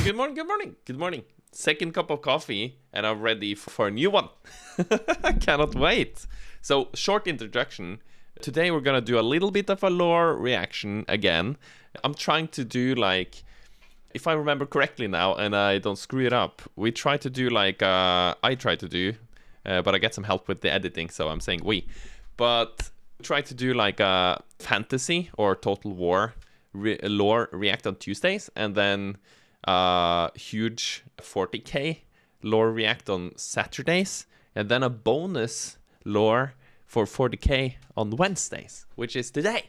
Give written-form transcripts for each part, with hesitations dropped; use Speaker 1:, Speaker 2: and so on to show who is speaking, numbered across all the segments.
Speaker 1: good morning, good morning, good morning. Second cup of coffee, and I'm ready for a new one. I cannot wait. So, short introduction. Today we're gonna do a little bit of a lore reaction again. I'm trying to do like, if I remember correctly now, and I don't screw it up, we try to do like, I try to do, but I get some help with the editing, so I'm saying we. But try to do like a fantasy or Total War lore react on Tuesdays, and then huge 40k lore react on Saturdays, and then a bonus lore for 40k on Wednesdays, which is today.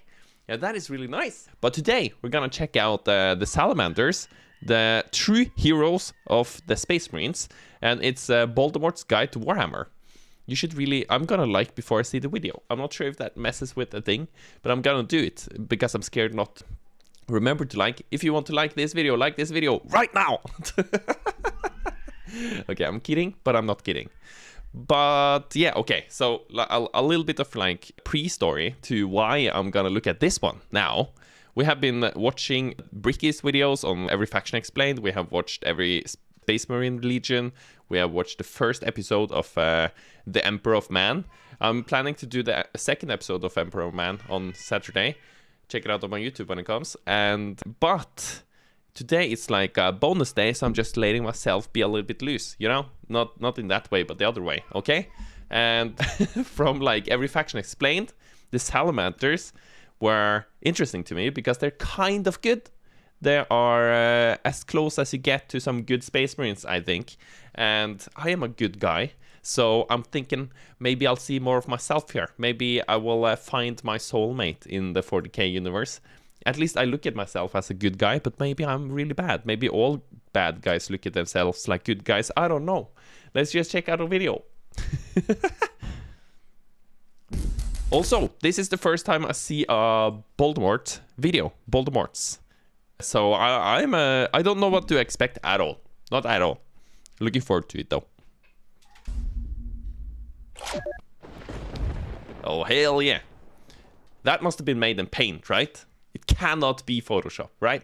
Speaker 1: Yeah, that is really nice. But today we're gonna check out the Salamanders, the true heroes of the Space Marines, and it's 𝗏𝗀𝗀𝗀's Guide to Warhammer. You should really, I'm gonna like before I see the video. I'm not sure if that messes with the thing, but I'm gonna do it because I'm scared not. Remember to like. If you want to like this video right now. Okay, I'm kidding, but I'm not kidding. But yeah, okay, so a little bit of like pre-story to why I'm gonna look at this one now. We have been watching 𝗦ici's videos on every faction explained. We have watched every Space Marine Legion. We have watched the first episode of the Emperor of Man. I'm planning to do the second episode of Emperor of Man on Saturday. Check it out on my YouTube when it comes. But today it's like a bonus day, so I'm just letting myself be a little bit loose, you know? Not in that way, but the other way, okay? And from like every faction explained, the Salamanders were interesting to me because they're kind of good. They are as close as you get to some good Space Marines, I think. And I am a good guy, so I'm thinking maybe I'll see more of myself here. Maybe I will find my soulmate in the 40k universe. At least I look at myself as a good guy, but maybe I'm really bad. Maybe all bad guys look at themselves like good guys. I don't know. Let's just check out a video. Also, this is the first time I see a 𝗏𝗏𝗀𝗀𝗀 video. 𝗏𝗏𝗀𝗀𝗀's. So I don't know what to expect at all. Not at all. Looking forward to it though. Oh, hell yeah. That must have been made in paint, right? It cannot be Photoshop, right?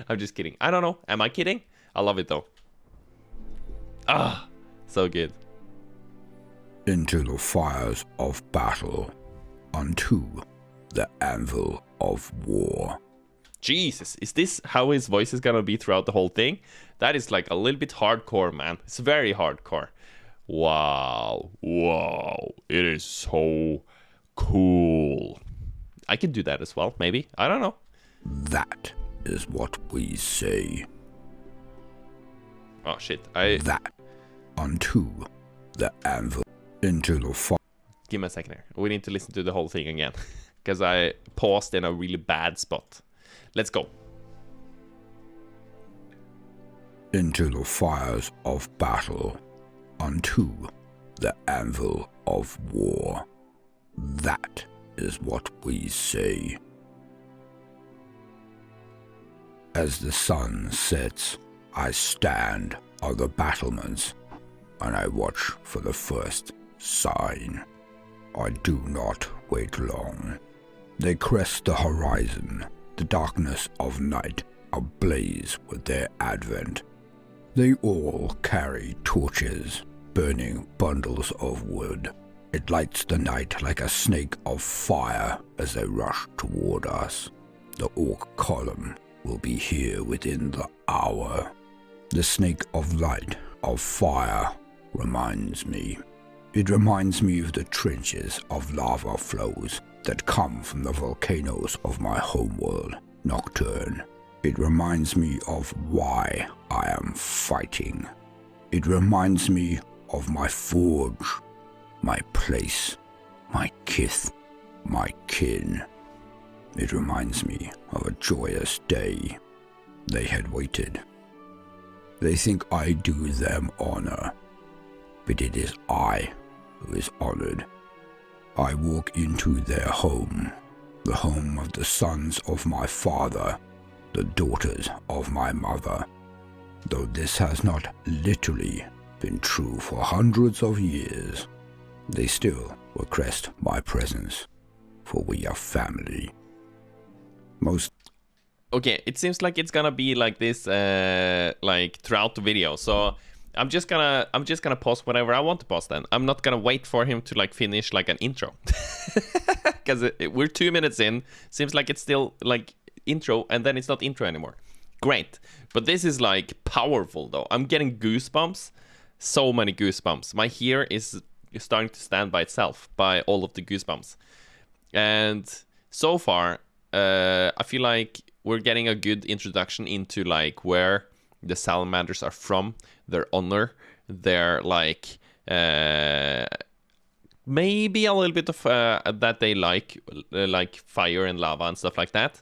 Speaker 1: I'm just kidding. I don't know. Am I kidding? I love it though. Ah, so good.
Speaker 2: Into the fires of battle, unto the anvil of war.
Speaker 1: Jesus, is this how his voice is gonna be throughout the whole thing? That is like a little bit hardcore, man. It's very hardcore. Wow, wow, it is so cool. I can do that as well, maybe. I don't know.
Speaker 2: That is what we say.
Speaker 1: Oh shit,
Speaker 2: That unto the anvil, into the fire.
Speaker 1: Give me a second here. We need to listen to the whole thing again. Because I paused in a really bad spot. Let's go.
Speaker 2: Into the fires of battle, unto the anvil of war. That is what we say. As the sun sets, I stand on the battlements, and I watch for the first sign. I do not wait long. They crest the horizon, the darkness of night ablaze with their advent. They all carry torches, burning bundles of wood. It lights the night like a snake of fire as they rush toward us. The orc column will be here within the hour. The snake of light, of fire, reminds me. It reminds me of the trenches of lava flows that come from the volcanoes of my homeworld, Nocturne. It reminds me of why I am fighting. It reminds me of my forge, my place, my kith, my kin. It reminds me of a joyous day. They had waited. They think I do them honor, but it is I who is honored. I walk into their home, the home of the sons of my father, the daughters of my mother. Though this has not literally been true for hundreds of years, they still request my presence, for we are family. Most...
Speaker 1: Okay, it seems like it's gonna be like this, like throughout the video. So I'm just gonna pause whenever I want to pause. Then I'm not gonna wait for him to like finish like an intro, because we're 2 minutes in. Seems like it's still like intro, and then it's not intro anymore. Great, but this is like powerful though. I'm getting goosebumps, so many goosebumps. My hair is starting to stand by itself by all of the goosebumps, and so far, I feel like we're getting a good introduction into like where the salamanders are from, their honor, their like maybe a little bit of that they like fire and lava and stuff like that,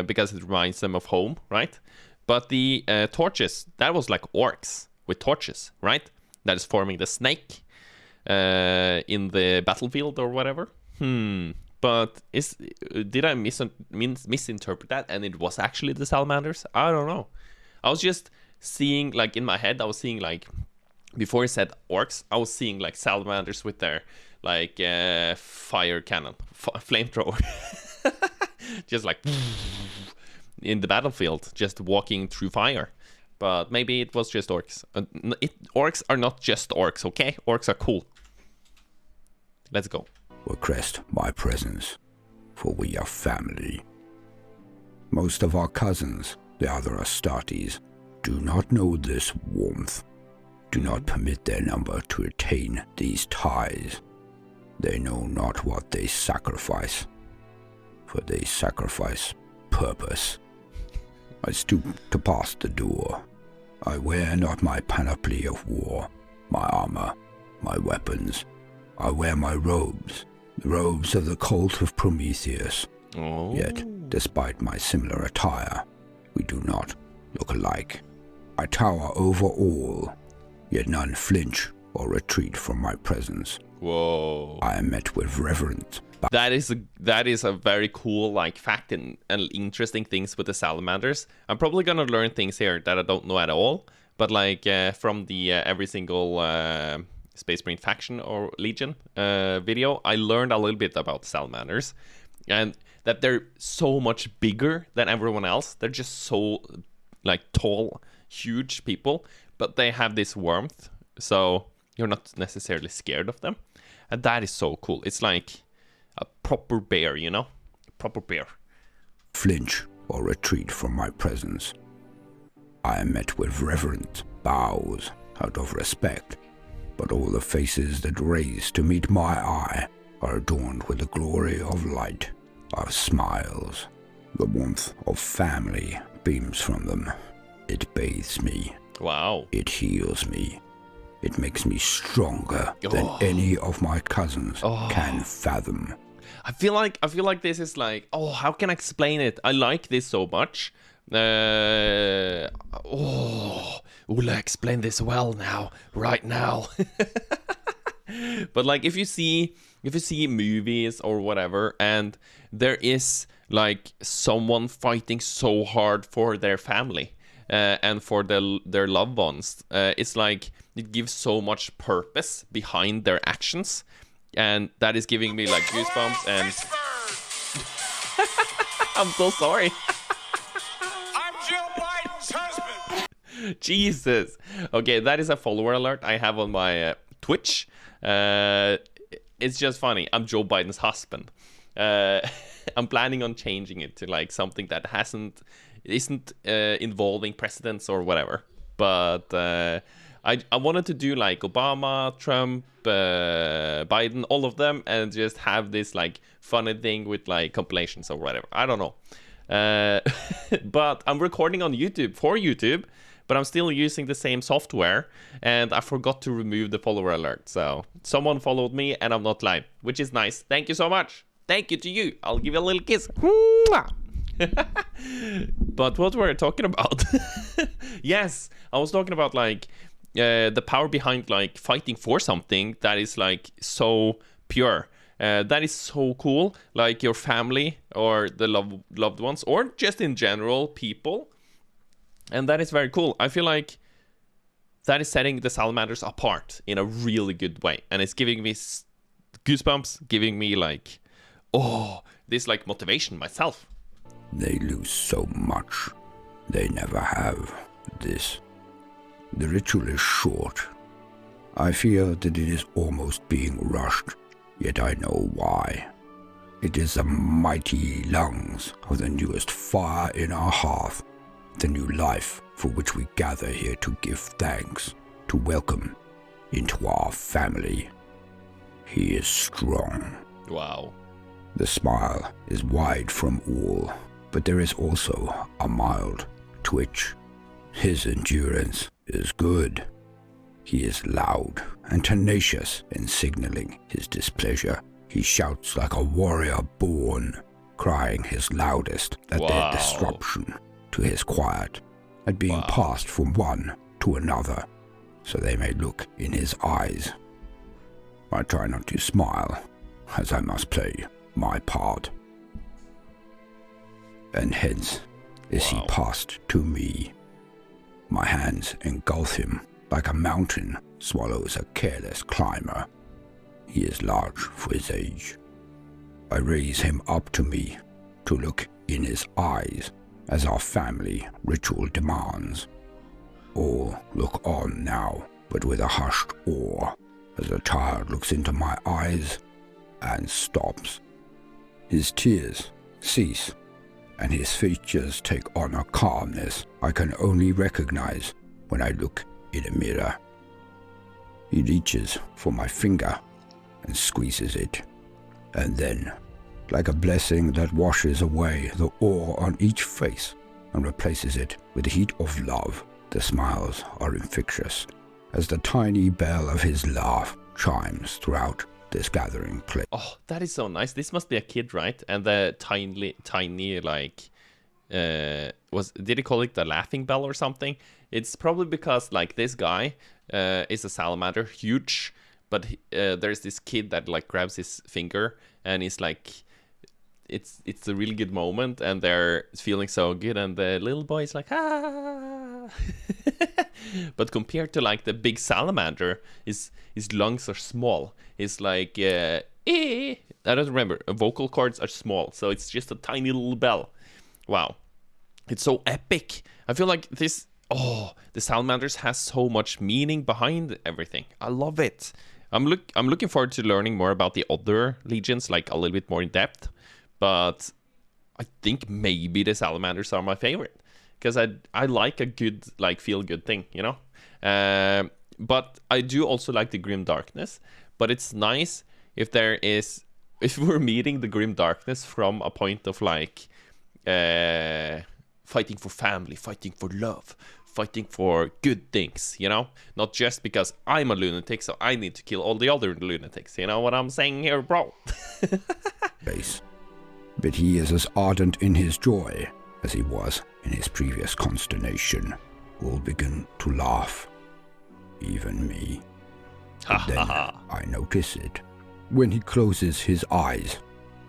Speaker 1: because it reminds them of home, right? But the torches, that was like orcs with torches, right? That is forming the snake in the battlefield or whatever. But did I misinterpret that, and it was actually the salamanders? I don't know. I was just seeing, like, in my head, I was seeing, like, before he said orcs, I was seeing, like, salamanders with their, like, fire cannon, flamethrower. Just, like, in the battlefield, just walking through fire. But maybe it was just orcs. Orcs are not just orcs, okay? Orcs are cool. Let's go.
Speaker 2: Request my presence, for we are family. Most of our cousins, the other Astartes, do not know this warmth. Do not permit their number to attain these ties. They know not what they sacrifice, for they sacrifice purpose. I stoop to pass the door. I wear not my panoply of war, my armor, my weapons. I wear my robes, the robes of the Cult of Prometheus.
Speaker 1: Oh.
Speaker 2: Yet, despite my similar attire, we do not look alike. I tower over all, yet none flinch or retreat from my presence.
Speaker 1: Whoa.
Speaker 2: I am met with reverence.
Speaker 1: That is a very cool like fact and interesting things with the salamanders. I'm probably gonna learn things here that I don't know at all. But like from the every single Space Marine faction or Legion video, I learned a little bit about the salamanders, and that they're so much bigger than everyone else. They're just so like tall, huge people, but they have this warmth, so you're not necessarily scared of them, and that is so cool. It's like a proper bear, you know? A proper bear.
Speaker 2: Flinch or retreat from my presence. I am met with reverent bows out of respect, but all the faces that raise to meet my eye are adorned with the glory of light, of smiles. The warmth of family beams from them. It bathes me.
Speaker 1: Wow.
Speaker 2: It heals me. It makes me stronger than any of my cousins can fathom.
Speaker 1: I feel like this is like, how can I explain it? I like this so much. Ula explain this well now, right now. But like if you see movies or whatever, and there is like someone fighting so hard for their family and for their loved ones, it's like it gives so much purpose behind their actions, and that is giving me like goosebumps. And I'm so sorry.
Speaker 3: I'm Jill Biden's husband.
Speaker 1: Jesus. Okay, that is a follower alert I have on my Twitch. It's just funny. I'm Joe Biden's husband. I'm planning on changing it to like something that isn't involving presidents or whatever. But I wanted to do like Obama, Trump, Biden, all of them, and just have this like funny thing with like compilations or whatever. I don't know. But I'm recording on YouTube for YouTube, but I'm still using the same software, and I forgot to remove the follower alert. So someone followed me and I'm not live, which is nice. Thank you so much. Thank you to you. I'll give you a little kiss. But what were I talking about? Yes, I was talking about like the power behind like fighting for something that is like so pure. That is so cool. Like your family or the loved ones, or just in general people. And that is very cool. I feel like that is setting the salamanders apart in a really good way. And it's giving me goosebumps, giving me like, this like motivation myself.
Speaker 2: They lose so much. They never have this. The ritual is short. I fear that it is almost being rushed, yet I know why. It is the mighty lungs of the newest fire in our hearth, the new life for which we gather here to give thanks, to welcome into our family. He is strong.
Speaker 1: Wow.
Speaker 2: The smile is wide from all, but there is also a mild twitch. His endurance is good. He is loud and tenacious in signaling his displeasure. He shouts like a warrior born, crying his loudest at their disruption to his quiet, at being passed from one to another, so they may look in his eyes. I try not to smile, as I must play my part. And hence is he passed to me. My hands engulf him like a mountain swallows a careless climber. He is large for his age. I raise him up to me to look in his eyes, as our family ritual demands. All look on now, but with a hushed awe, as the child looks into my eyes and stops. His tears cease, and his features take on a calmness I can only recognize when I look in a mirror. He reaches for my finger and squeezes it, and then, like a blessing that washes away the awe on each face and replaces it with the heat of love, the smiles are infectious, as the tiny bell of his laugh chimes throughout this gathering place.
Speaker 1: Oh, that is so nice. This must be a kid, right? And the tiny like, did he call it the laughing bell or something? It's probably because, like, this guy is a salamander, huge, but there's this kid that, like, grabs his finger, and he's like, it's a really good moment, and they're feeling so good, and the little boy is like, ah. But compared to, like, the big salamander, his lungs are small. It's like, I don't remember, vocal cords are small, so it's just a tiny little bell. Wow. It's so epic. I feel like this, the Salamanders has so much meaning behind everything. I love it. I'm looking forward to learning more about the other legions, like a little bit more in depth. But I think maybe the Salamanders are my favorite, because I like a good, like, feel-good thing, you know? But I do also like the Grim Darkness. But it's nice if we're meeting the Grim Darkness from a point of, like, fighting for family, fighting for love, fighting for good things, you know? Not just because I'm a lunatic, so I need to kill all the other lunatics. You know what I'm saying here, bro?
Speaker 2: But he is as ardent in his joy as he was in his previous consternation. All begin to laugh, even me. But then I notice it when he closes his eyes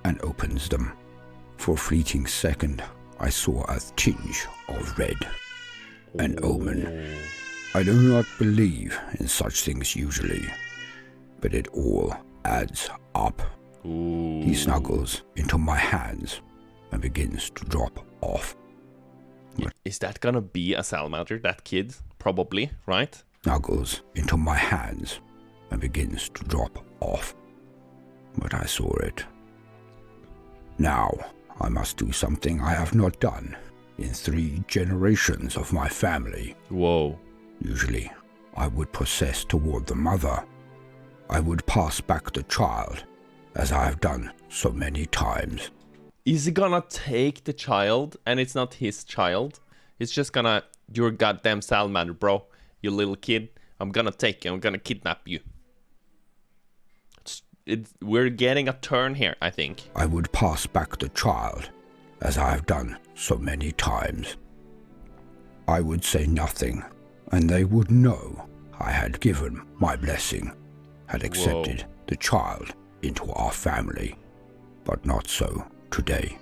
Speaker 2: and opens them. For a fleeting second, I saw a tinge of red, an omen. I do not believe in such things usually, but it all adds up.
Speaker 1: Ooh.
Speaker 2: He snuggles into my hands and begins to drop off.
Speaker 1: Is that gonna be a salamander, that kid? Probably, right?
Speaker 2: Snuggles into my hands and begins to drop off. But I saw it. Now I must do something I have not done in 3 generations of my family.
Speaker 1: Whoa.
Speaker 2: Usually, I would process toward the mother. I would pass back the child, as I have done so many times.
Speaker 1: Is he gonna take the child, and it's not his child? It's just gonna, you're a goddamn salamander, bro. You little kid. I'm gonna take you. I'm gonna kidnap you. We're getting a turn here, I think.
Speaker 2: I would pass back the child, as I have done so many times. I would say nothing, and they would know I had given my blessing, had accepted the child into our family. But not so today.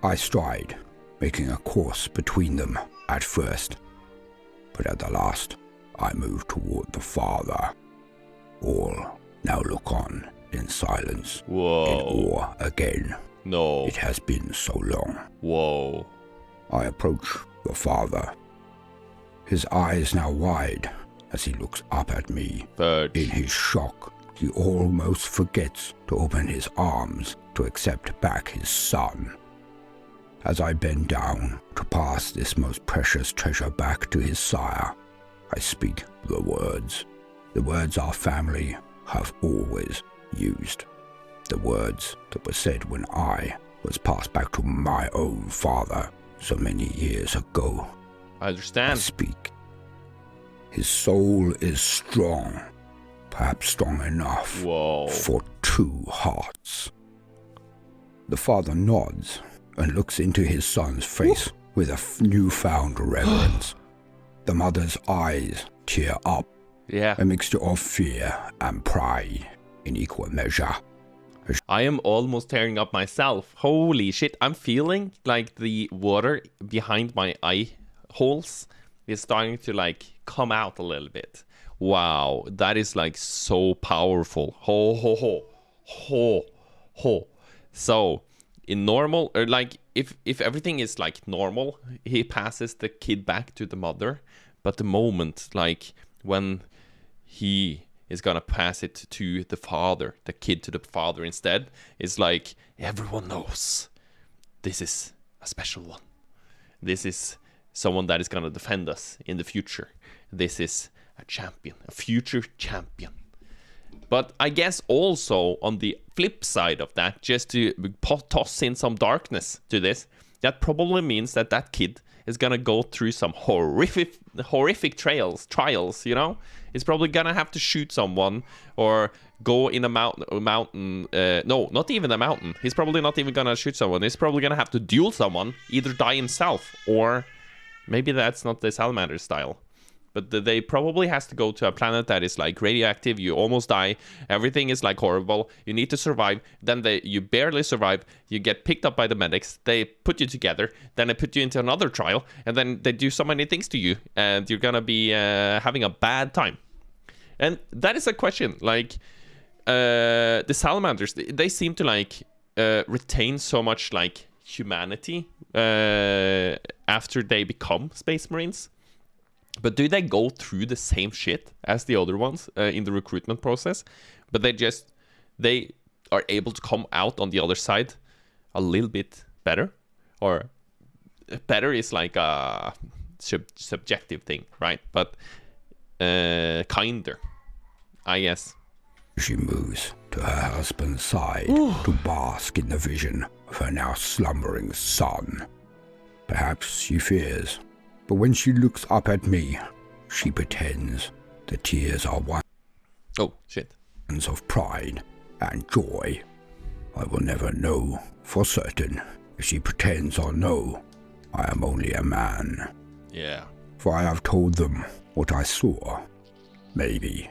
Speaker 2: I stride, making a course between them at first, but at the last I move toward the father. All now look on in silence, in awe again.
Speaker 1: No.
Speaker 2: It has been so long.
Speaker 1: Whoa.
Speaker 2: I approach the father. His eyes now wide as he looks up at me.
Speaker 1: Fudge.
Speaker 2: In his shock, he almost forgets to open his arms to accept back his son. As I bend down to pass this most precious treasure back to his sire, I speak the words our family have always used. The words that were said when I was passed back to my own father so many years ago.
Speaker 1: I understand.
Speaker 2: I speak. His soul is strong, perhaps strong enough
Speaker 1: Whoa.
Speaker 2: for 2 hearts. The father nods and looks into his son's face with a newfound reverence. The mother's eyes tear up,
Speaker 1: Yeah.
Speaker 2: a mixture of fear and pride in equal measure.
Speaker 1: I am almost tearing up myself. Holy shit. I'm feeling like the water behind my eye holes is starting to like come out a little bit. Wow. That is like so powerful. Ho, ho, ho. Ho, ho. So, in normal, or like if everything is like normal, he passes the kid back to the mother. But the moment, like when he is gonna pass it to the father, the kid to the father instead, is like everyone knows this is a special one. This is someone that is gonna defend us in the future. This is a champion, a future champion. But I guess also on the flip side of that, just to toss in some darkness to this, that probably means that that kid is gonna go through some horrific trials, you know? He's probably gonna have to shoot someone or go in a mountain. No, not even a mountain. He's probably not even gonna shoot someone. He's probably gonna have to duel someone, either die himself, or maybe that's not the Salamanders style. But they probably has to go to a planet that is like radioactive. You almost die. Everything is like horrible. You need to survive. Then you barely survive. You get picked up by the medics. They put you together. Then they put you into another trial. And then they do so many things to you. And you're going to be having a bad time. And that is a question. Like, the Salamanders, they seem to like retain so much like humanity after they become Space Marines. But do they go through the same shit as the other ones in the recruitment process? But they are able to come out on the other side a little bit better? Or better is like a subjective thing, right? But kinder, I guess.
Speaker 2: She moves to her husband's side to bask in the vision of her now slumbering son. Perhaps she fears, but when she looks up at me, she pretends the tears are ones
Speaker 1: Oh, shit.
Speaker 2: of pride and joy. I will never know for certain if she pretends or no. I am only a man.
Speaker 1: Yeah.
Speaker 2: For I have told them what I saw. Maybe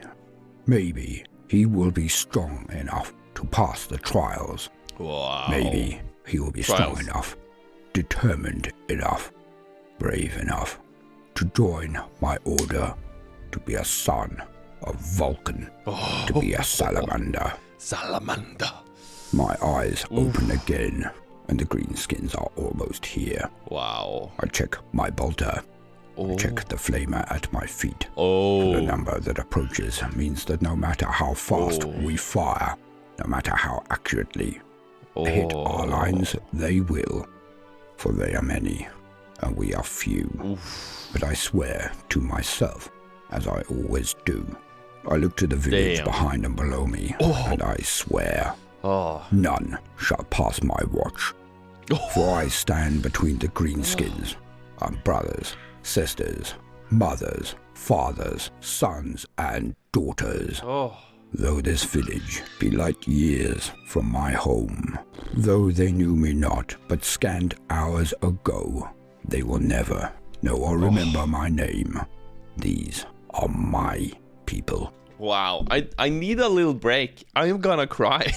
Speaker 2: he will be strong enough to pass the trials.
Speaker 1: Wow.
Speaker 2: Maybe he will be strong enough, determined enough, brave enough to join my order, to be a son of Vulcan, to be a salamander.
Speaker 1: Salamander.
Speaker 2: My eyes open again, and the greenskins are almost here.
Speaker 1: Wow.
Speaker 2: I check my bolter. I check the flamer at my feet.
Speaker 1: Oh.
Speaker 2: The number that approaches means that no matter how fast we fire, no matter how accurately hit our lines, they will. For they are many, and we are few.
Speaker 1: Oof.
Speaker 2: But I swear to myself, as I always do. I look to the village behind and below me, and I swear, none shall pass my watch. For I stand between the greenskins, our brothers, sisters, mothers, fathers, sons, and daughters. Though this village be light years from my home, though they knew me not but scant hours ago, they will never know or remember my name. These are my people.
Speaker 1: Wow. I need a little break. I'm gonna cry.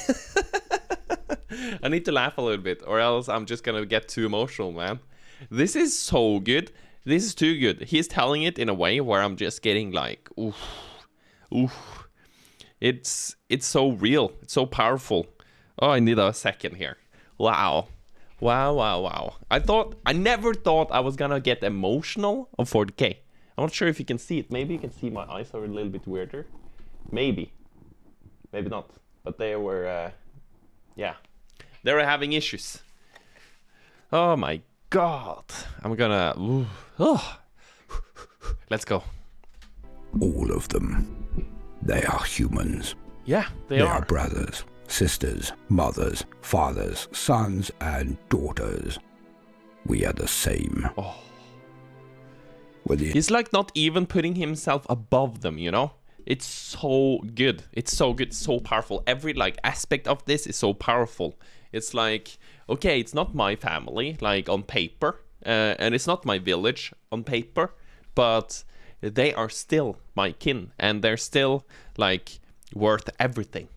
Speaker 1: I need to laugh a little bit, or else I'm just gonna get too emotional, man. This is so good. This is too good. He's telling it in a way where I'm just getting like, oof. It's so real. It's so powerful. Oh, I need a second here. Wow. Wow. I never thought I was gonna get emotional on 40k. I'm not sure if you can see it. Maybe you can see my eyes are a little bit weirder. Maybe not. But they were, yeah. They were having issues. Oh my god. I'm gonna, let's go.
Speaker 2: All of them. They are humans.
Speaker 1: Yeah,
Speaker 2: They
Speaker 1: are.
Speaker 2: are brothers, sisters, mothers, fathers, sons, and daughters. We are the same.
Speaker 1: Oh.
Speaker 2: Whether
Speaker 1: He's like not even putting himself above them, you know? It's so good. It's so good, so powerful. Every like aspect of this is so powerful. It's like, okay, it's not my family, like on paper, and it's not my village on paper, but they are still my kin, and they're still like worth everything.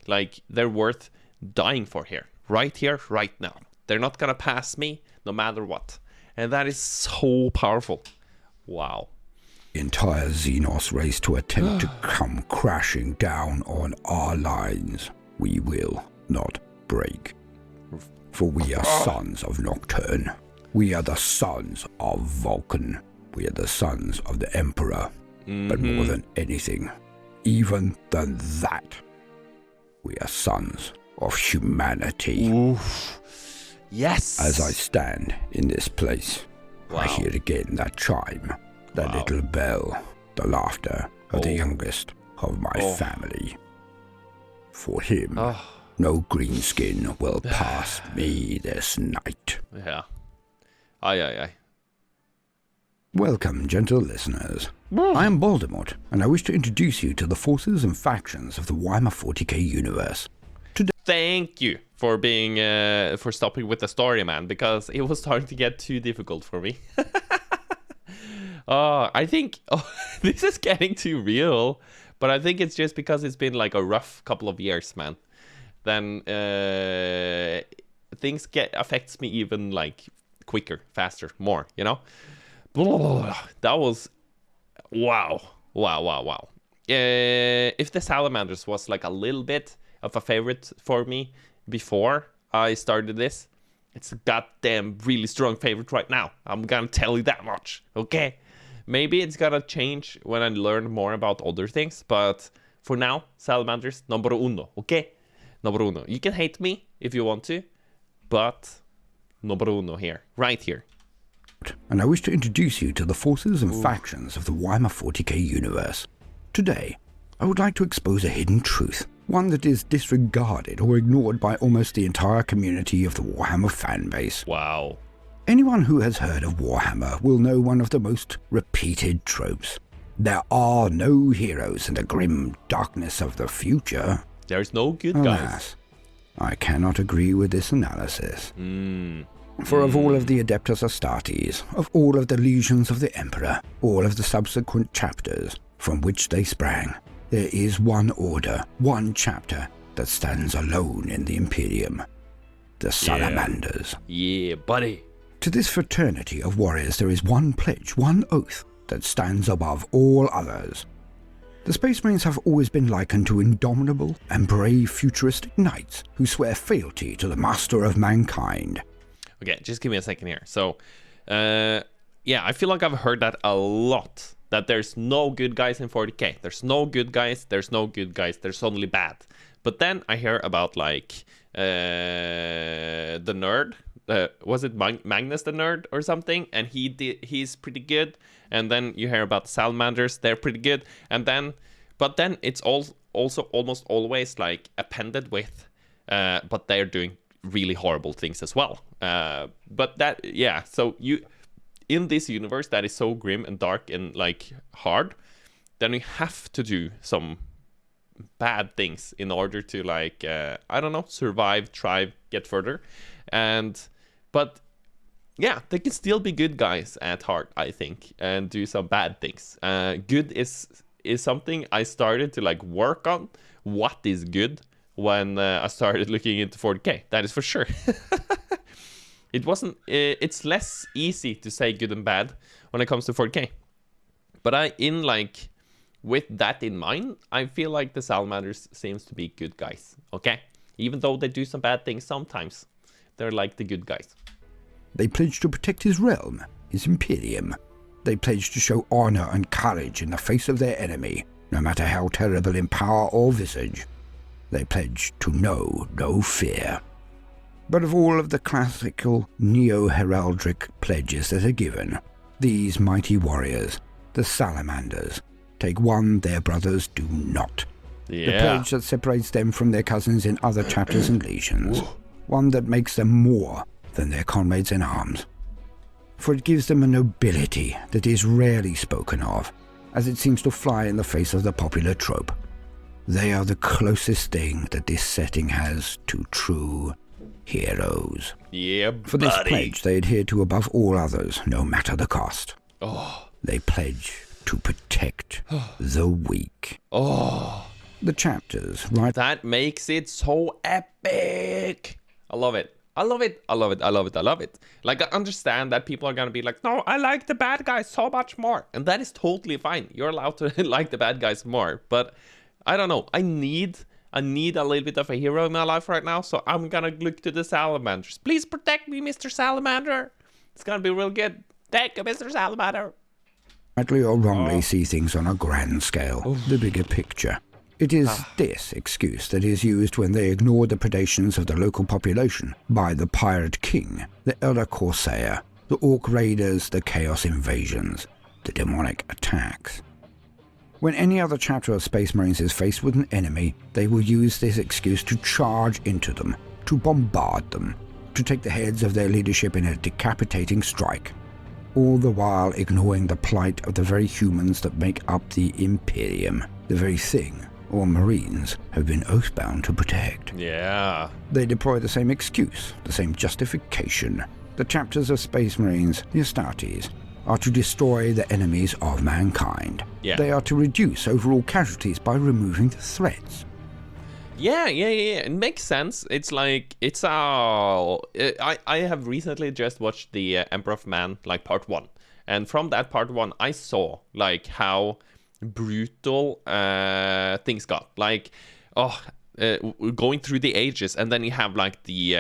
Speaker 1: Like they're worth dying for here, right now. They're not gonna pass me no matter what, and that is so powerful. Wow.
Speaker 2: entire Xenos race to attempt to come crashing down on our lines, we will not break. For we are sons of Nocturne. We are the sons of Vulcan. We are the sons of the Emperor. But more than anything, even than that, we are sons of humanity.
Speaker 1: Oof. Yes.
Speaker 2: As I stand in this place, I hear again that chime, that little bell, the laughter of the youngest of my family. For him, no greenskin will pass me this night.
Speaker 1: Yeah. Aye.
Speaker 2: Welcome, gentle listeners. I am Voldemort, and I wish to introduce you to the forces and factions of the Weimar 40k universe.
Speaker 1: Thank you for being for stopping with the story, man, because it was starting to get too difficult for me. I think this is getting too real, but I think it's just because it's been like a rough couple of years, man. Then things affects me even like quicker, faster, more, you know. That was wow. If the Salamanders was like a little bit of a favorite for me before I started this, it's a goddamn really strong favorite right now. I'm gonna tell you that much, okay? Maybe it's gonna change when I learn more about other things, but for now, Salamanders numero uno, okay? Numero uno. You can hate me if you want to, but numero uno here, right here.
Speaker 2: And I wish to introduce you to the forces and factions of the Weimar 40k universe. Today, I would like to expose a hidden truth, one that is disregarded or ignored by almost the entire community of the Warhammer fanbase.
Speaker 1: Wow.
Speaker 2: Anyone who has heard of Warhammer will know one of the most repeated tropes. There are no heroes in the grim darkness of the future.
Speaker 1: There's no good guys.
Speaker 2: Alas, I cannot agree with this analysis. For of all of the Adeptus Astartes, of all of the legions of the Emperor, all of the subsequent chapters from which they sprang, there is one order, one chapter that stands alone in the Imperium. The Salamanders.
Speaker 1: Yeah, buddy.
Speaker 2: To this fraternity of warriors there is one pledge, one oath, that stands above all others. The Space Marines have always been likened to indomitable and brave futuristic knights who swear fealty to the master of mankind.
Speaker 1: Okay, just give me a second here. So, yeah, I feel like I've heard that a lot. That there's no good guys in 40k. There's no good guys. There's no good guys. There's only bad. But then I hear about like the nerd. Was it Magnus the nerd or something? And he's pretty good. And then you hear about the Salamanders. They're pretty good. And then, but then it's also almost always like appended with, but they're doing really horrible things as well. But that, yeah. So you. In this universe that is so grim and dark and like hard, then we have to do some bad things in order to like I don't know, survive, thrive, get further. But yeah, they can still be good guys at heart, I think, and do some bad things. Good is something I started to like work on. What is good when I started looking into 40k? That is for sure. It's less easy to say good and bad when it comes to 40k. But with that in mind, I feel like the Salamanders seems to be good guys, okay? Even though they do some bad things sometimes. They're like the good guys.
Speaker 2: They pledge to protect his realm, his Imperium. They pledge to show honor and courage in the face of their enemy, no matter how terrible in power or visage. They pledge to know no fear. But of all of the classical neo-heraldic pledges that are given, these mighty warriors, the Salamanders, take one their brothers do not.
Speaker 1: Yeah.
Speaker 2: The pledge that separates them from their cousins in other chapters and legions. One that makes them more than their comrades in arms. For it gives them a nobility that is rarely spoken of, as it seems to fly in the face of the popular trope. They are the closest thing that this setting has to true heroes.
Speaker 1: Yeah,
Speaker 2: For this pledge they adhere to above all others, no matter the cost.
Speaker 1: Oh.
Speaker 2: They pledge to protect the weak.
Speaker 1: Oh.
Speaker 2: The chapters, right?
Speaker 1: That makes it so epic. I love it. I love it. I love it. I love it. I love it. Like, I understand that people are gonna be like, no, I like the bad guys so much more. And that is totally fine. You're allowed to like the bad guys more. But I don't know. I need a little bit of a hero in my life right now. So I'm gonna look to the Salamanders. Please protect me, Mr. Salamander. It's gonna be real good. Thank you, Mr. Salamander.
Speaker 2: Rightly or wrongly see things on a grand scale, the bigger picture. It is this excuse that is used when they ignore the predations of the local population by the Pirate King, the Elder Corsair, the Orc Raiders, the Chaos Invasions, the demonic attacks. When any other chapter of Space Marines is faced with an enemy, they will use this excuse to charge into them, to bombard them, to take the heads of their leadership in a decapitating strike, all the while ignoring the plight of the very humans that make up the Imperium, the very thing all Marines have been oath-bound to protect.
Speaker 1: Yeah.
Speaker 2: They deploy the same excuse, the same justification. The chapters of Space Marines, the Astartes, are to destroy the enemies of mankind.
Speaker 1: Yeah.
Speaker 2: They are to reduce overall casualties by removing the threats.
Speaker 1: Yeah. It makes sense. It's like, it's I have recently just watched the Emperor of Man, like part 1. And from that part 1, I saw like how brutal things got. Like, going through the ages, and then you have like the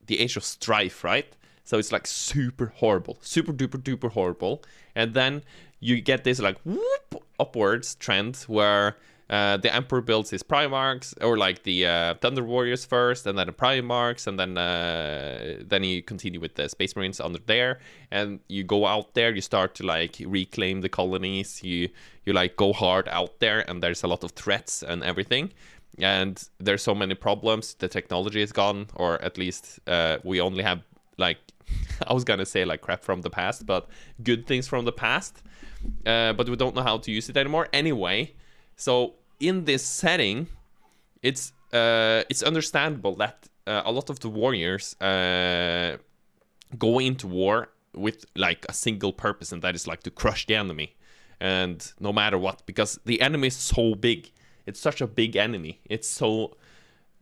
Speaker 1: age of strife, right? So it's like super horrible, super duper horrible. And then you get this like whoop upwards trend where the Emperor builds his Primarchs, or like the Thunder Warriors first, and then the Primarchs, and then you continue with the Space Marines under there, and you go out there, you start to like reclaim the colonies, you like go hard out there, and there's a lot of threats and everything, and there's so many problems. The technology is gone, or at least we only have like I was gonna say like crap from the past, but good things from the past, but we don't know how to use it anymore anyway. So in this setting, it's understandable that a lot of the warriors go into war with like a single purpose, and that is like to crush the enemy, and no matter what, because the enemy is so big. It's such a big enemy. It's so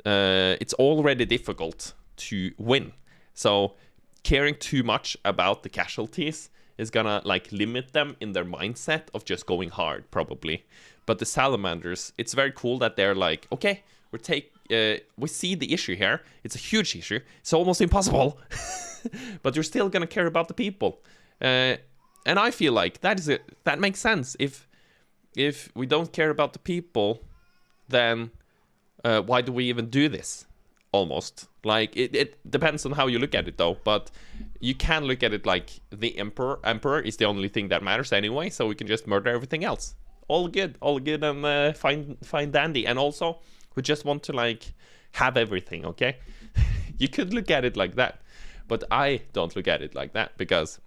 Speaker 1: it's already difficult to win. So caring too much about the casualties is gonna like limit them in their mindset of just going hard, probably. But the Salamanders, it's very cool that they're like, okay, we see the issue here. It's a huge issue. It's almost impossible, but you're still gonna care about the people. And I feel like that makes sense. If we don't care about the people, then why do we even do this? Almost like it depends on how you look at it, though. But you can look at it like the emperor is the only thing that matters anyway, so we can just murder everything else. All good and fine dandy. And also, we just want to like have everything. Okay, you could look at it like that, but I don't look at it like that, because,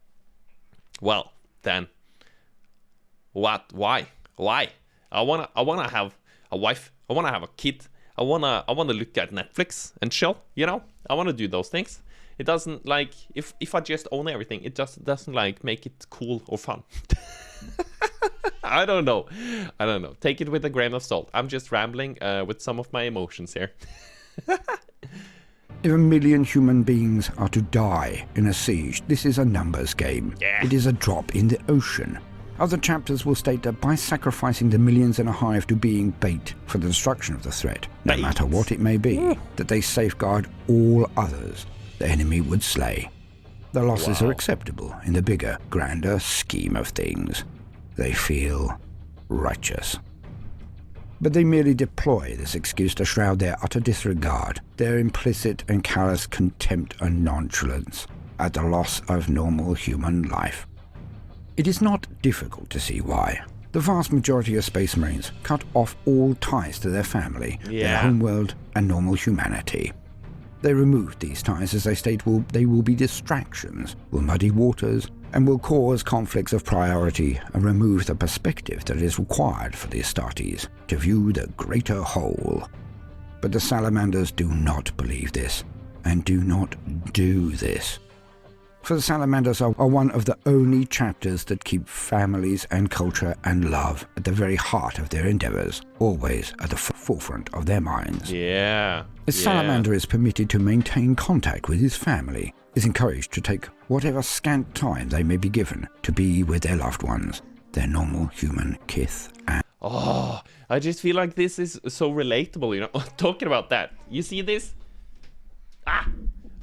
Speaker 1: well, then what? Why? I wanna have a wife. I wanna have a kid. I wanna look at Netflix and chill, you know? I wanna do those things. It doesn't like, if I just own everything, it just doesn't like make it cool or fun. I don't know. Take it with a grain of salt. I'm just rambling with some of my emotions here.
Speaker 2: If 1 million human beings are to die in a siege, this is a numbers game.
Speaker 1: Yeah.
Speaker 2: It is a drop in the ocean. Other chapters will state that by sacrificing the millions in a hive to being bait for the destruction of the threat, no matter what it may be, that they safeguard all others. the enemy would slay. The losses
Speaker 1: Wow.
Speaker 2: are acceptable in the bigger, grander scheme of things. They feel righteous. But they merely deploy this excuse to shroud their utter disregard, their implicit and callous contempt and nonchalance at the loss of normal human life. It is not difficult to see why. The vast majority of Space Marines cut off all ties to their family, their
Speaker 1: Yeah.
Speaker 2: homeworld, and normal humanity. They removed these ties as they state they will be distractions, will muddy waters, and will cause conflicts of priority and remove the perspective that is required for the Astartes to view the greater whole. But the Salamanders do not believe this, and do not do this. For the Salamanders are one of the only chapters that keep families and culture and love at the very heart of their endeavors, always at the forefront of their minds.
Speaker 1: Yeah.
Speaker 2: A salamander is permitted to maintain contact with his family, is encouraged to take whatever scant time they may be given to be with their loved ones, their normal human kith and...
Speaker 1: Oh, I just feel like this is so relatable, you know. Talking about that. You see this? Ah!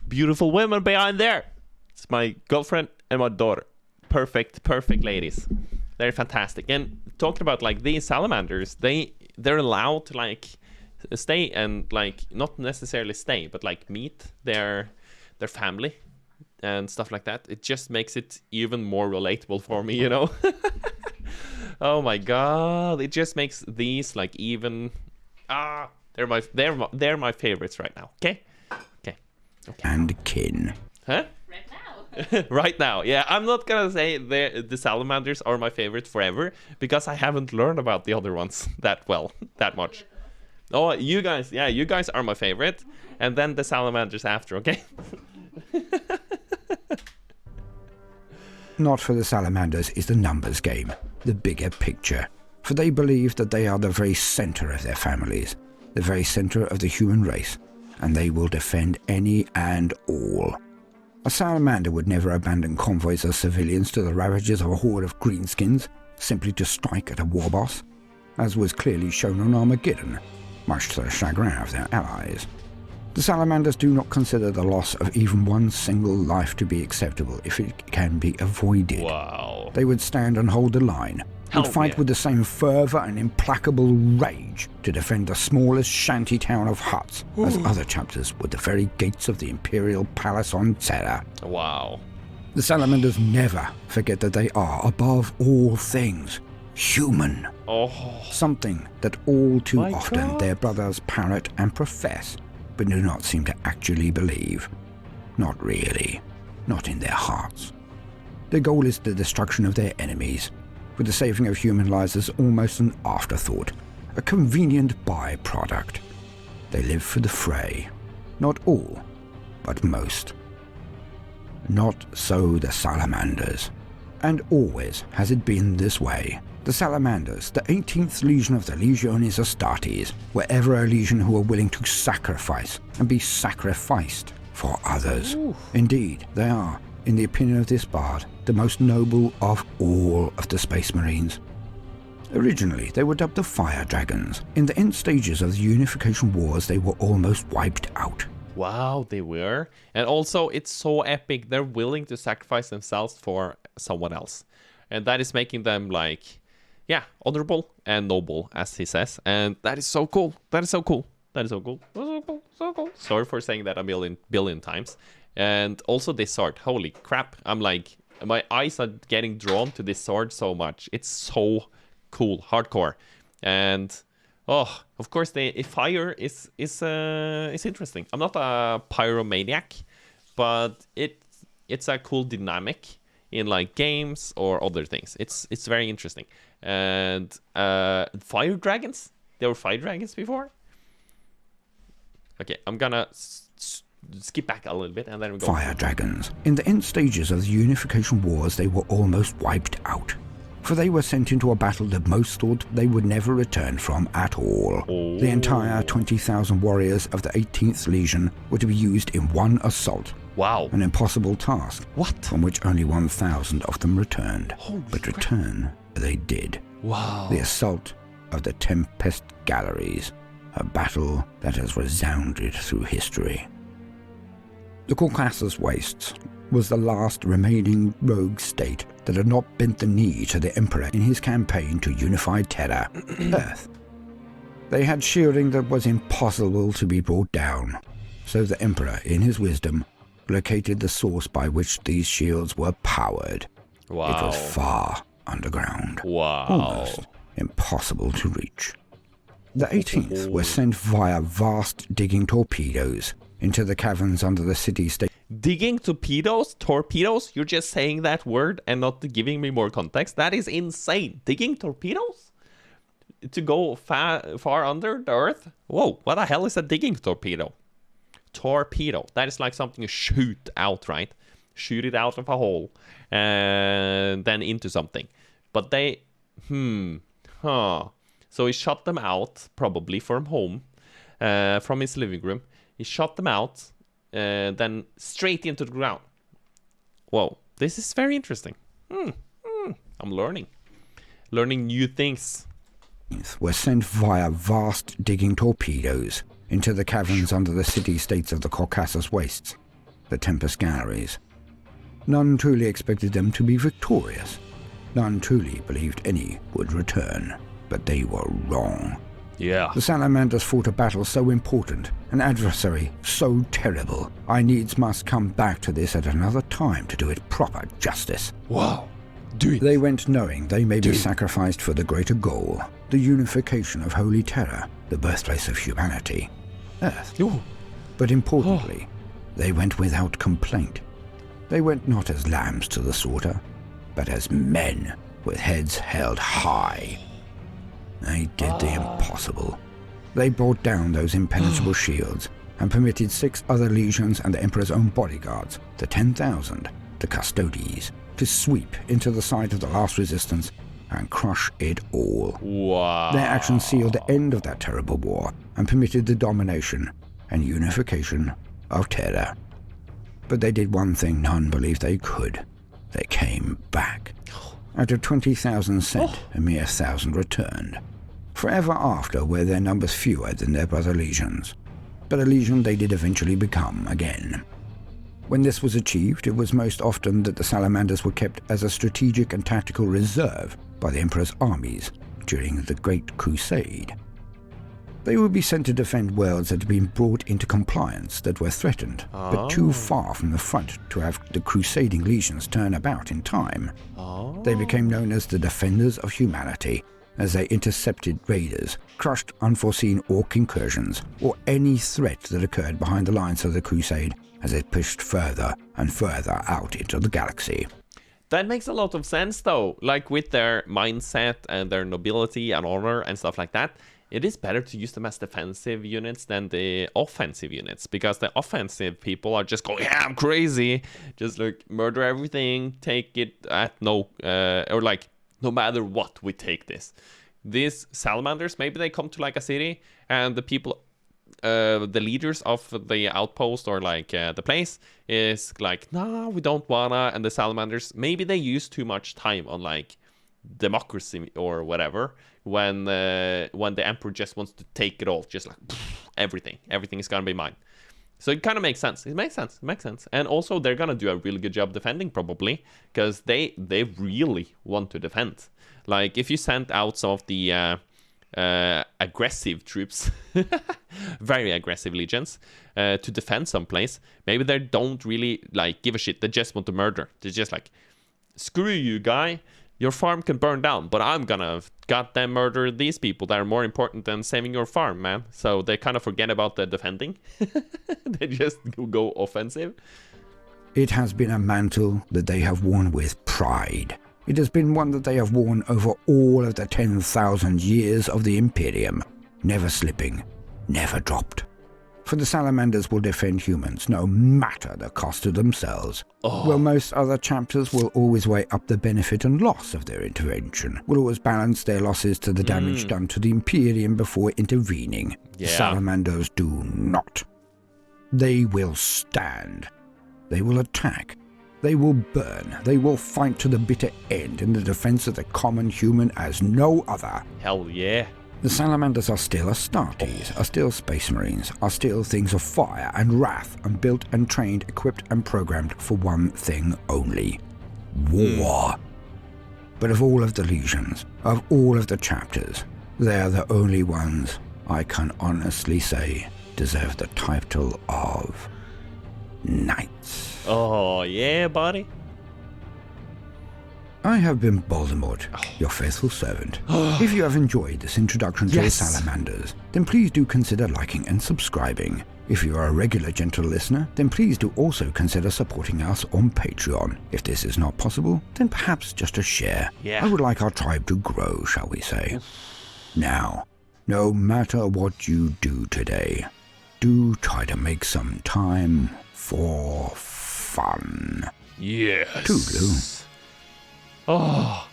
Speaker 1: Beautiful women behind there. It's my girlfriend and my daughter. Perfect ladies. They're fantastic. And talking about like these salamanders, they're allowed to like stay and like not necessarily stay, but like meet their family and stuff like that. It just makes it even more relatable for me, you know. Oh my god, it just makes these like even they're my favorites right now. Okay.
Speaker 2: and kin.
Speaker 1: Huh? Right now, yeah. I'm not gonna say the salamanders are my favorite forever because I haven't learned about the other ones that much. Oh, you guys are my favorite, and then the salamanders after, okay?
Speaker 2: Not for the Salamanders is the numbers game, the bigger picture, for they believe that they are the very center of their families, the very center of the human race, and they will defend any and all. A salamander would never abandon convoys of civilians to the ravages of a horde of greenskins simply to strike at a war boss, as was clearly shown on Armageddon, much to the chagrin of their allies. The salamanders do not consider the loss of even one single life to be acceptable if it can be avoided.
Speaker 1: Wow.
Speaker 2: They would stand and hold the line,
Speaker 1: Hell
Speaker 2: would fight
Speaker 1: yeah.
Speaker 2: with the same fervor and implacable rage to defend the smallest shanty town of huts as other chapters would the very gates of the Imperial Palace on Terra.
Speaker 1: Wow.
Speaker 2: The salamanders never forget that they are, above all things, human.
Speaker 1: Oh.
Speaker 2: Something that all too
Speaker 1: My
Speaker 2: often
Speaker 1: God.
Speaker 2: their brothers parrot and profess, but do not seem to actually believe. Not really. Not in their hearts. Their goal is the destruction of their enemies, with the saving of human lives as almost an afterthought, a convenient byproduct. They live for the fray. Not all, but most. Not so the salamanders. And always has it been this way. The Salamanders, the 18th Legion of the Legiones Astartes, were ever a legion who were willing to sacrifice and be sacrificed for others.
Speaker 1: Ooh.
Speaker 2: Indeed, they are, in the opinion of this bard, the most noble of all of the Space Marines. Originally, they were dubbed the Fire Dragons. In the end stages of the Unification Wars, they were almost wiped out.
Speaker 1: Wow, they were. And also, it's so epic. They're willing to sacrifice themselves for someone else. And that is making them like, yeah, honorable and noble, as he says. And that is so cool. That is so cool. That is so cool. So cool. So cool. Sorry for saying that a billion times. And also this sword. Holy crap. I'm like, my eyes are getting drawn to this sword so much. It's so cool. Hardcore. And oh, of course, the fire is interesting. I'm not a pyromaniac, but it's a cool dynamic in like games or other things. It's very interesting. And fire dragons? There were fire dragons before? Okay, I'm gonna skip back a little bit and then we go.
Speaker 2: Fire Dragons. In the end stages of the Unification Wars, they were almost wiped out. For they were sent into a battle that most thought they would never return from at all.
Speaker 1: Oh.
Speaker 2: The entire 20,000 warriors of the 18th Legion were to be used in one assault.
Speaker 1: Wow.
Speaker 2: An impossible task.
Speaker 1: What?
Speaker 2: From which only 1,000 of them returned.
Speaker 1: Holy
Speaker 2: But
Speaker 1: crap.
Speaker 2: return they did.
Speaker 1: Wow.
Speaker 2: The assault of the Tempest Galleries. A battle that has resounded through history. The Caucasus Wastes was the last remaining rogue state that had not bent the knee to the Emperor in his campaign to unify Terra, Earth. They had shielding that was impossible to be brought down, so the Emperor, in his wisdom, located the source by which these shields were powered.
Speaker 1: Wow.
Speaker 2: It was far underground,
Speaker 1: Wow.
Speaker 2: almost impossible to reach. The 18th were sent via vast digging torpedoes into the caverns under the city-state.
Speaker 1: Digging torpedoes? You're just saying that word and not giving me more context? That is insane. Digging torpedoes? To go far under the earth? Whoa, what the hell is a digging torpedo? Torpedo. That is like something you shoot out, right? Shoot it out of a hole and then into something. But they... So he shot them out, probably from home, from his living room. He shot them out, then straight into the ground. Whoa, this is very interesting. I'm learning new things.
Speaker 2: Were sent via vast digging torpedoes into the caverns under the city-states of the Caucasus Wastes, the Tempest Galleries. None truly expected them to be victorious. None truly believed any would return, but they were wrong.
Speaker 1: Yeah.
Speaker 2: The Salamanders fought a battle so important, an adversary so terrible. I needs must come back to this at another time to do it proper justice.
Speaker 1: Wow. Do it.
Speaker 2: They went knowing they may be sacrificed for the greater goal, the unification of Holy Terra, the birthplace of humanity, Earth.
Speaker 1: Ooh.
Speaker 2: But importantly, they went without complaint. They went not as lambs to the slaughter, but as men with heads held high. They did the impossible. They brought down those impenetrable shields and permitted 6 other legions and the Emperor's own bodyguards, the 10,000, the Custodes, to sweep into the side of the last resistance and crush it all.
Speaker 1: Wow.
Speaker 2: Their action sealed the end of that terrible war and permitted the domination and unification of Terra. But they did one thing none believed they could. They came back. Out of 20,000 sent, a mere 1,000 returned. Forever after were their numbers fewer than their brother legions. But a legion they did eventually become again. When this was achieved, it was most often that the Salamanders were kept as a strategic and tactical reserve by the Emperor's armies during the Great Crusade. They would be sent to defend worlds that had been brought into compliance, that were threatened, but too far from the front to have the crusading legions turn about in time. They became known as the Defenders of Humanity, as they intercepted raiders, crushed unforeseen orc incursions, or any threat that occurred behind the lines of the crusade as it pushed further and further out into the galaxy.
Speaker 1: That makes a lot of sense, though. Like, with their mindset and their nobility and honor and stuff like that, it is better to use them as defensive units than the offensive units, because the offensive people are just going, yeah, I'm crazy, just like murder everything, take it at no matter what, we take this. These salamanders, maybe they come to like a city and the people, the leaders of the outpost or like the place is like, nah, we don't wanna, and the salamanders, maybe they use too much time on like democracy or whatever, when the emperor just wants to take it all, just like everything is gonna be mine. So it kind of makes sense. It makes sense. And also they're gonna do a really good job defending, probably, because they really want to defend. Like, if you send out some of the aggressive troops, very aggressive legions, to defend some place, maybe they don't really like give a shit. They just want to murder. They're just like, screw you, guy. Your farm can burn down, but I'm gonna goddamn murder these people that are more important than saving your farm, man. So they kind of forget about the defending. They just go offensive.
Speaker 2: It has been a mantle that they have worn with pride. It has been one that they have worn over all of the 10,000 years of the Imperium, never slipping, never dropped. For the Salamanders will defend humans, no matter the cost to themselves. While most other chapters will always weigh up the benefit and loss of their intervention, will always balance their losses to the damage done to the Imperium before intervening. The Salamanders do not. They will stand. They will attack. They will burn. They will fight to the bitter end in the defense of the common human as no other.
Speaker 1: Hell yeah.
Speaker 2: The Salamanders are still Astartes, are still Space Marines, are still things of fire and wrath, and built and trained, equipped and programmed for one thing only: war. But of all of the legions, of all of the chapters, they're the only ones I can honestly say deserve the title of Knights.
Speaker 1: Oh, yeah, buddy.
Speaker 2: I have been 𝗦ci𝗰𝗶𝗹𝘀, your faithful servant. If you have enjoyed this introduction to the Salamanders, then please do consider liking and subscribing. If you are a regular gentle listener, then please do also consider supporting us on Patreon. If this is not possible, then perhaps just a share.
Speaker 1: Yeah.
Speaker 2: I would like our tribe to grow, shall we say. Now, no matter what you do today, do try to make some time for fun.
Speaker 1: Yes.
Speaker 2: Toodaloo.
Speaker 1: Oh,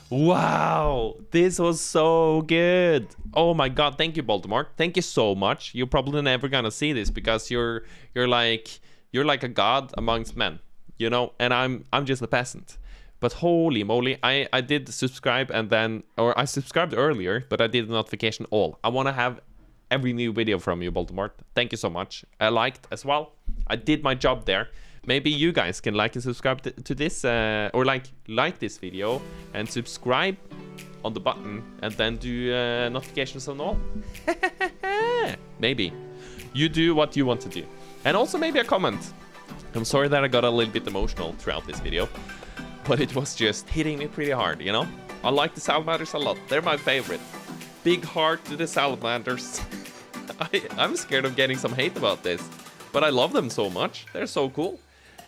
Speaker 1: wow. This was so good. Oh my god, thank you, 𝗦ci𝗰𝗶𝗹𝘀. Thank you so much. You're probably never gonna see this because you're like a god amongst men, you know, and I'm just a peasant. But holy moly, I did subscribe I subscribed earlier, but I did the notification all. I want to have every new video from you, 𝗦ci𝗰𝗶𝗹𝘀. Thank you so much. I liked as well. I did my job there. Maybe you guys can like and subscribe to this, or like this video and subscribe on the button, and then do notifications on all. Maybe you do what you want to do, and also maybe a comment. I'm sorry that I got a little bit emotional throughout this video, but it was just hitting me pretty hard, you know. I like the Salamanders a lot. They're my favorite. Big heart to the Salamanders. I'm scared of getting some hate about this, but I love them so much. They're so cool.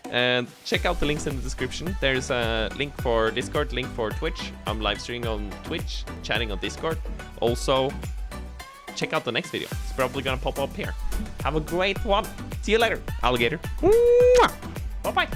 Speaker 1: And check out the links in the description. There's a link for Discord, link for Twitch. I'm live streaming on Twitch, chatting on Discord. Also, check out the next video. It's probably gonna pop up here. Have a great one. See you later, alligator. Bye-bye.